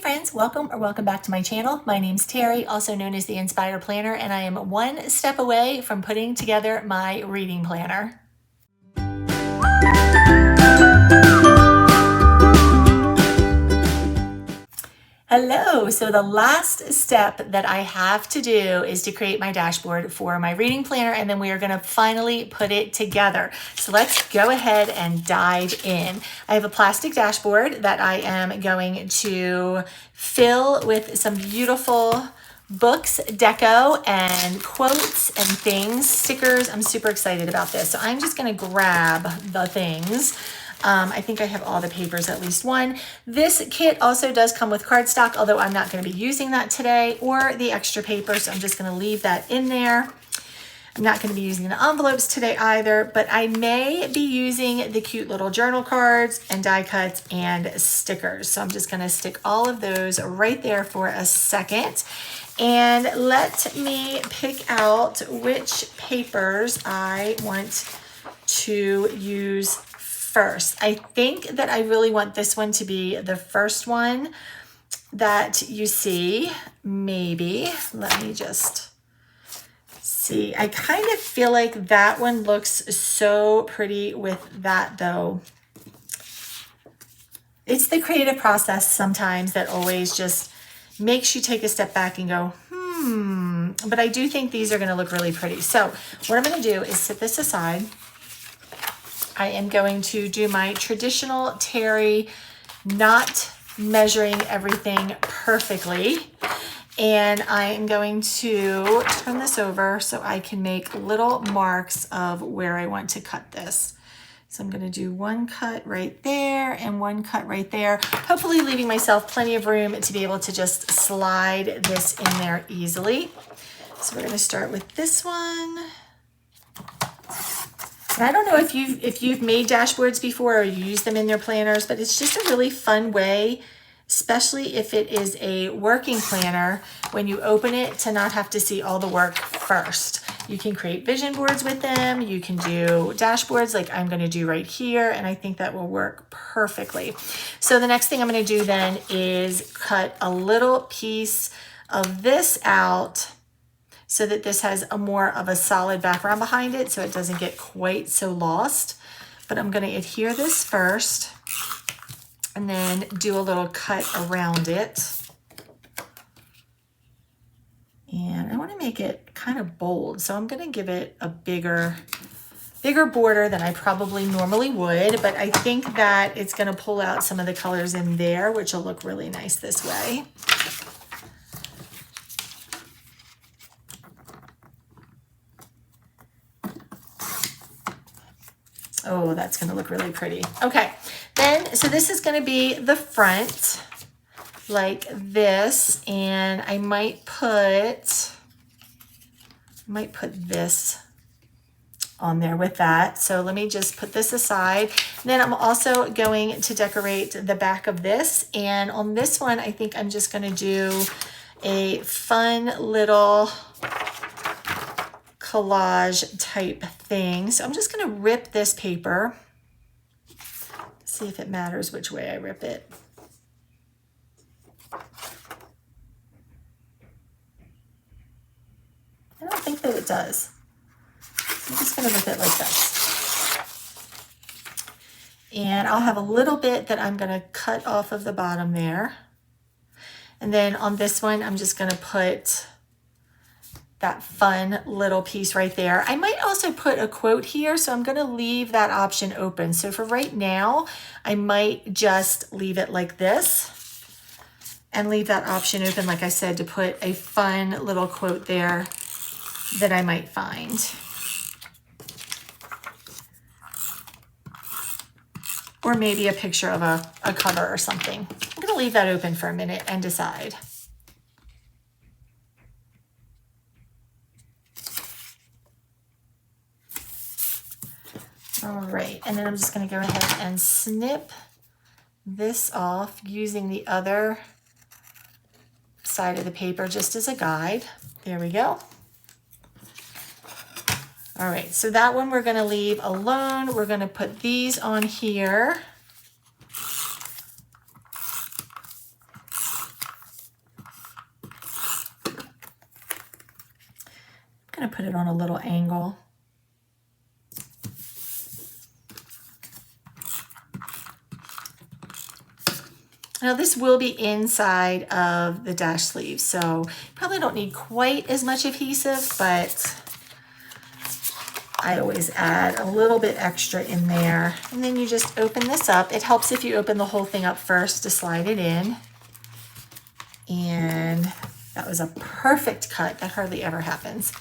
friends, welcome or welcome back to my channel. My name's Terry, also known as the Inspire Planner, and I am one step away from putting together my reading planner. Hello, so the last step that I have to do is to create my dashboard for my reading planner, and then we are gonna finally put it together. So let's go ahead and dive in. I have a plastic dashboard that I am going to fill with some beautiful books, deco, and quotes and things, stickers. I'm super excited about this. So I'm just gonna grab the things. I think I have all the papers, at least one. This kit also does come with cardstock, although I'm not going to be using that today, or the extra paper, so I'm just going to leave that in there. I'm not going to be using the envelopes today either, but I may be using the cute little journal cards and die cuts and stickers. So I'm just going to stick all of those right there for a second. And let me pick out which papers I want to use first. I think that I really want this one to be the first one that you see. Maybe. Let me just see. I kind of feel like that one looks so pretty with that though. It's the creative process sometimes that always just makes you take a step back and go, but I do think these are going to look really pretty. So what I'm going to do is set this aside. I am going to do my traditional Terry, not measuring everything perfectly. And I am going to turn this over so I can make little marks of where I want to cut this. So I'm going to do one cut right there and one cut right there, hopefully leaving myself plenty of room to be able to just slide this in there easily. So we're going to start with this one. And I don't know if you've made dashboards before or you use them in your planners, but it's just a really fun way, especially if it is a working planner, when you open it, to not have to see all the work first. You can create vision boards with them. You can do dashboards like I'm going to do right here, and I think that will work perfectly. So the next thing I'm going to do then is cut a little piece of this out so that this has a more of a solid background behind it so it doesn't get quite so lost. But I'm going to adhere this first and then do a little cut around it. And I want to make it kind of bold, so I'm going to give it a bigger border than I probably normally would, but I think that it's going to pull out some of the colors in there, which will look really nice this way. Oh, that's going to look really pretty. Okay, then, so this is going to be the front like this, and I might put this on there with that. So let me just put this aside. Then I'm also going to decorate the back of this, and on this one, I think I'm just going to do a fun little collage type thing. So I'm just going to rip this paper. See if it matters which way I rip it. I don't think that it does. I'm just going to rip it like this. And I'll have a little bit that I'm going to cut off of the bottom there. And then on this one, I'm just going to put that fun little piece right there. I might also put a quote here, so I'm going to leave that option open. So for right now, I might just leave it like this and leave that option open, like I said, to put a fun little quote there that I might find. Or maybe a picture of a cover or something. I'm going to leave that open for a minute and decide. All right, and then I'm just going to go ahead and snip this off using the other side of the paper just as a guide. There we go. All right, so that one we're going to leave alone. We're going to put these on here. I'm gonna put it on a little angle. Now this will be inside of the dash sleeve, so probably don't need quite as much adhesive, but I always add a little bit extra in there. And then you just open this up. It helps if you open the whole thing up first to slide it in. And that was a perfect cut. That hardly ever happens.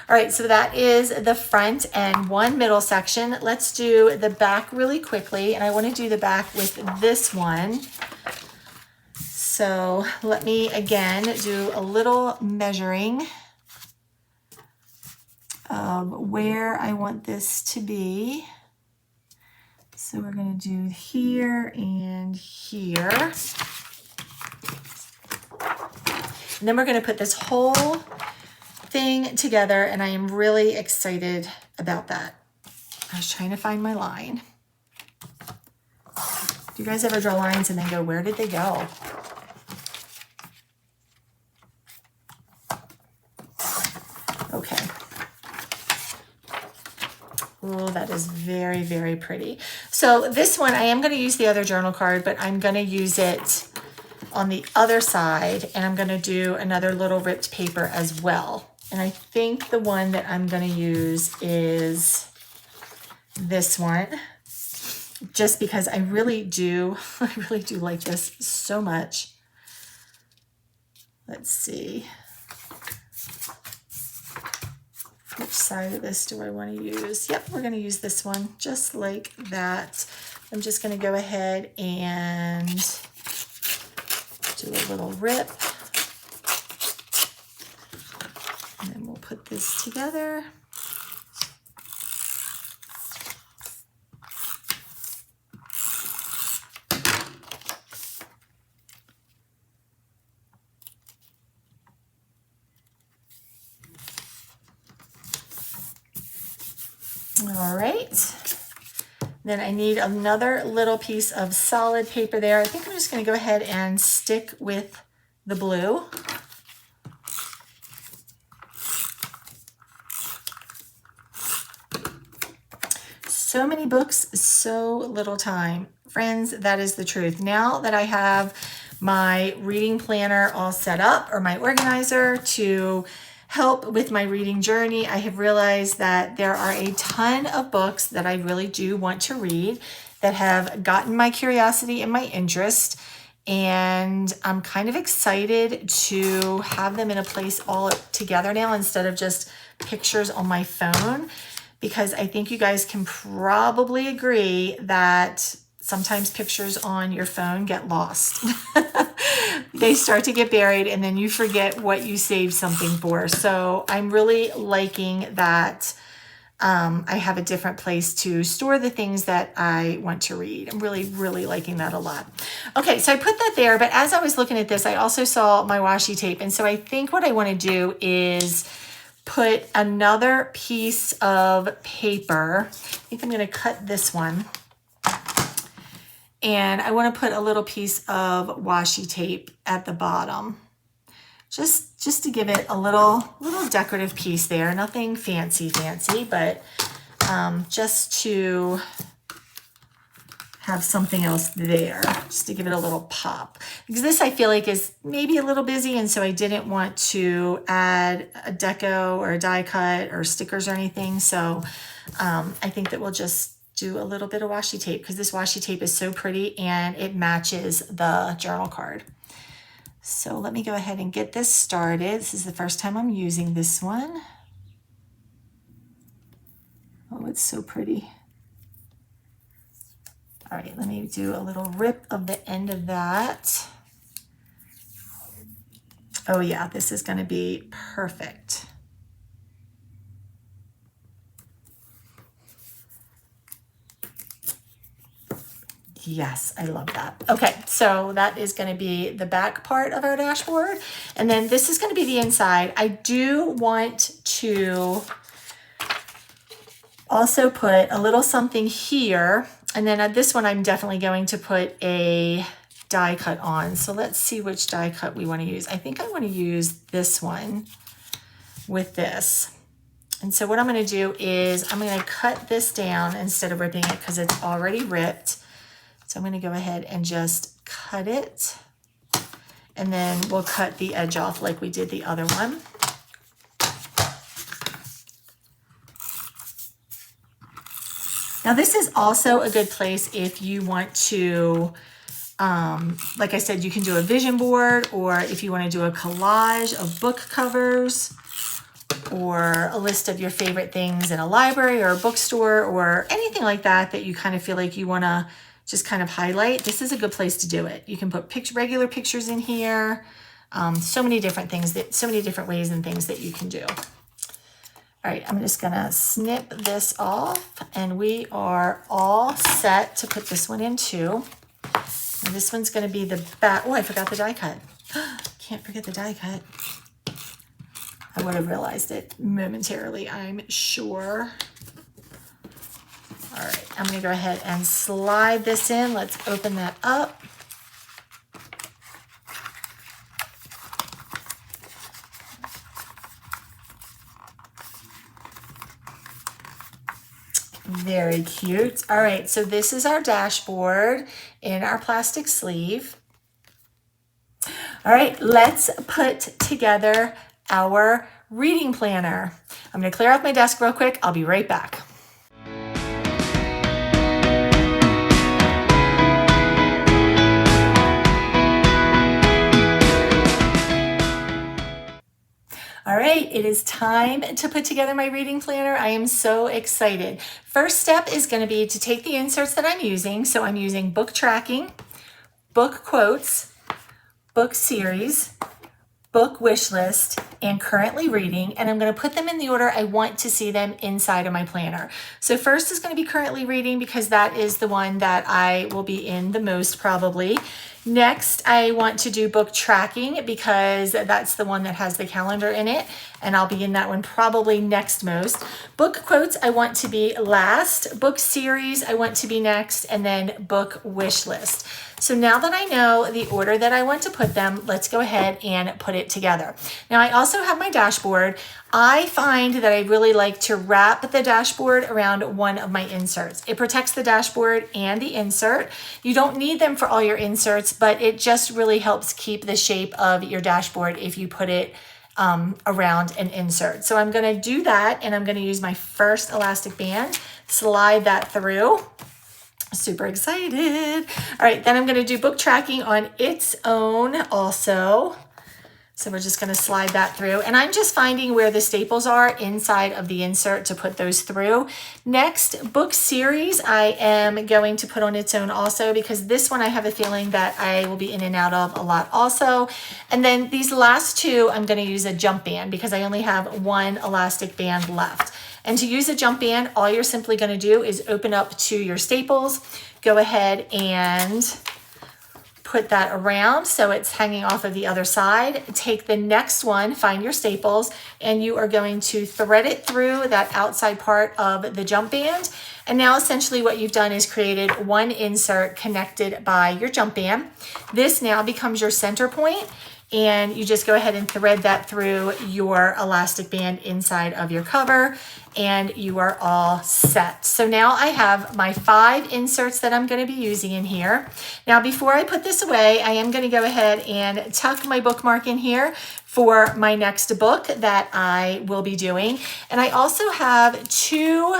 All right, so that is the front and one middle section. Let's do the back really quickly. And I want to do the back with this one. So let me again do a little measuring of where I want this to be. So we're going to do here and here. And then we're going to put this whole thing together, and I am really excited about that. I was trying to find my line. Do you guys ever draw lines and then go, where did they go? Okay. Oh, that is very, very pretty. So this one, I am going to use the other journal card, but I'm going to use it on the other side, and I'm going to do another little ripped paper as well. And I think the one that I'm going to use is this one, just because I really do like this so much. Let's see. Which side of this do I want to use? Yep, we're going to use this one just like that. I'm just going to go ahead and do a little rip. And then we'll put this together. All right, then I need another little piece of solid paper there. I think I'm just going to go ahead and stick with the blue. So many books, so little time. Friends, that is the truth. Now that I have my reading planner all set up, or my organizer to help with my reading journey, I have realized that there are a ton of books that I really do want to read that have gotten my curiosity and my interest. And I'm kind of excited to have them in a place all together now instead of just pictures on my phone, because I think you guys can probably agree that sometimes pictures on your phone get lost. They start to get buried and then you forget what you saved something for. So I'm really liking that I have a different place to store the things that I want to read. I'm really, really liking that a lot. Okay, so I put that there, but as I was looking at this, I also saw my washi tape. And so I think what I want to do is put another piece of paper. I think I'm going to cut this one. And I want to put a little piece of washi tape at the bottom, just to give it a little decorative piece there. Nothing fancy, but just to have something else there, just to give it a little pop. Because this I feel like is maybe a little busy, and so I didn't want to add a deco or a die cut or stickers or anything. So I think that we'll just do a little bit of washi tape, because this washi tape is so pretty and it matches the journal card. So let me go ahead and get this started. This is the first time I'm using this one. Oh, it's so pretty. All right, let me do a little rip of the end of that. Oh yeah, this is going to be perfect. Yes, I love that. Okay, so that is going to be the back part of our dashboard. And then this is going to be the inside. I do want to also put a little something here. And then at this one, I'm definitely going to put a die cut on. So let's see which die cut we want to use. I think I want to use this one with this. And so what I'm going to do is I'm going to cut this down instead of ripping it because it's already ripped. So I'm going to go ahead and just cut it. And then we'll cut the edge off like we did the other one. Now this is also a good place if you want to, like I said, you can do a vision board, or if you want to do a collage of book covers, or a list of your favorite things in a library or a bookstore, or anything like that that you kind of feel like you want to just kind of highlight. This is a good place to do it. You can put regular pictures in here. So many different things, so many different ways and things that you can do. All right, I'm just gonna snip this off, and we are all set to put this one in too. And this one's gonna be the back. Oh, I forgot the die cut. Can't forget the die cut. I would have realized it momentarily, I'm sure. All right, I'm gonna go ahead and slide this in. Let's open that up. Very cute. All right, so this is our dashboard in our plastic sleeve. All right, let's put together our reading planner. I'm going to clear off my desk real quick. I'll be right back. All right, it is time to put together my reading planner. I am so excited. First step is going to be to take the inserts that I'm using. So I'm using book tracking, book quotes, book series, book wish list, and currently reading, and I'm going to put them in the order I want to see them inside of my planner. So first is going to be currently reading because that is the one that I will be in the most probably. Next, I want to do book tracking because that's the one that has the calendar in it, and I'll be in that one probably next most. Book quotes, I want to be last. Book series, I want to be next, and then book wish list. So now that I know the order that I want to put them, let's go ahead and put it together. Now I also have my dashboard. I find that I really like to wrap the dashboard around one of my inserts. It protects the dashboard and the insert. You don't need them for all your inserts, but it just really helps keep the shape of your dashboard if you put it around an insert. So I'm going to do that, and I'm going to use my first elastic band, slide that through. Super excited. All right, then I'm going to do book tracking on its own also. So we're just going to slide that through, and I'm just finding where the staples are inside of the insert to put those through. Next, book series I am going to put on its own also, because this one I have a feeling that I will be in and out of a lot also. And then these last two, I'm going to use a jump band because I only have one elastic band left. And to use a jump band, all you're simply going to do is open up to your staples, go ahead and put that around so it's hanging off of the other side. Take the next one, find your staples, and you are going to thread it through that outside part of the jump band. And now essentially what you've done is created one insert connected by your jump band. This now becomes your center point, and you just go ahead and thread that through your elastic band inside of your cover, and you are all set. So now I have my 5 inserts that I'm going to be using in here. Now before I put this away, I am going to go ahead and tuck my bookmark in here for my next book that I will be doing. And I also have 2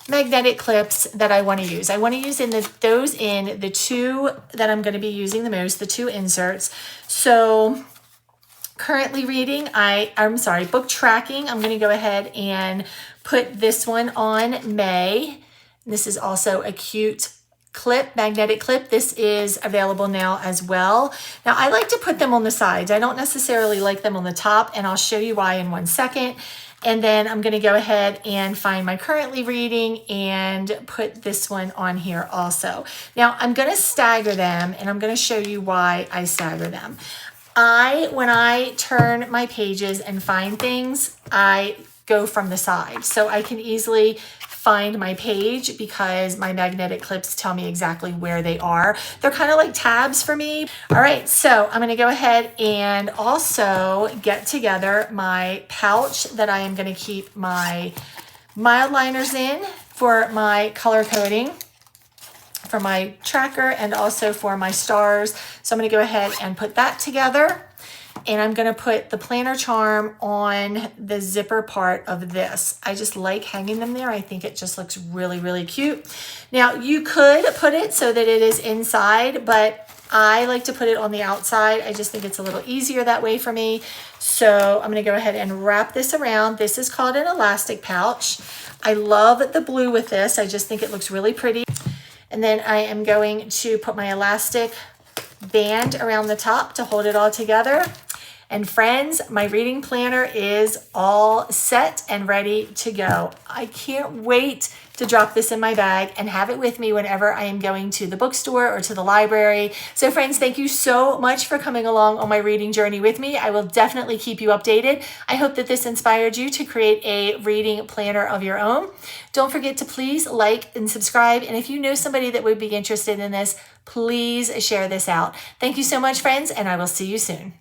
magnetic clips that I want to use. I want to use those in the 2 that I'm going to be using the most, the 2 inserts. So currently reading, book tracking, I'm going to go ahead and put this one on May. This is also a cute clip, magnetic clip. This is available now as well. Now I like to put them on the sides. I don't necessarily like them on the top, and I'll show you why in one second. And then I'm going to go ahead and find my currently reading and put this one on here also. Now I'm going to stagger them, and I'm going to show you why I stagger them. When I turn my pages and find things, I go from the side. So I can easily find my page because my magnetic clips tell me exactly where they are. They're kind of like tabs for me. All right, so I'm gonna go ahead and also get together my pouch that I am gonna keep my mild liners in for my color coding, for my tracker, and also for my stars. So I'm gonna go ahead and put that together. And I'm gonna put the planner charm on the zipper part of this. I just like hanging them there. I think it just looks really, really cute. Now you could put it so that it is inside, but I like to put it on the outside. I just think it's a little easier that way for me. So I'm gonna go ahead and wrap this around. This is called an elastic pouch. I love the blue with this. I just think it looks really pretty. And then I am going to put my elastic band around the top to hold it all together. And friends, my reading planner is all set and ready to go. I can't wait to drop this in my bag and have it with me whenever I am going to the bookstore or to the library. So friends, thank you so much for coming along on my reading journey with me. I will definitely keep you updated. I hope that this inspired you to create a reading planner of your own. Don't forget to please like and subscribe. And if you know somebody that would be interested in this, please share this out. Thank you so much, friends, and I will see you soon.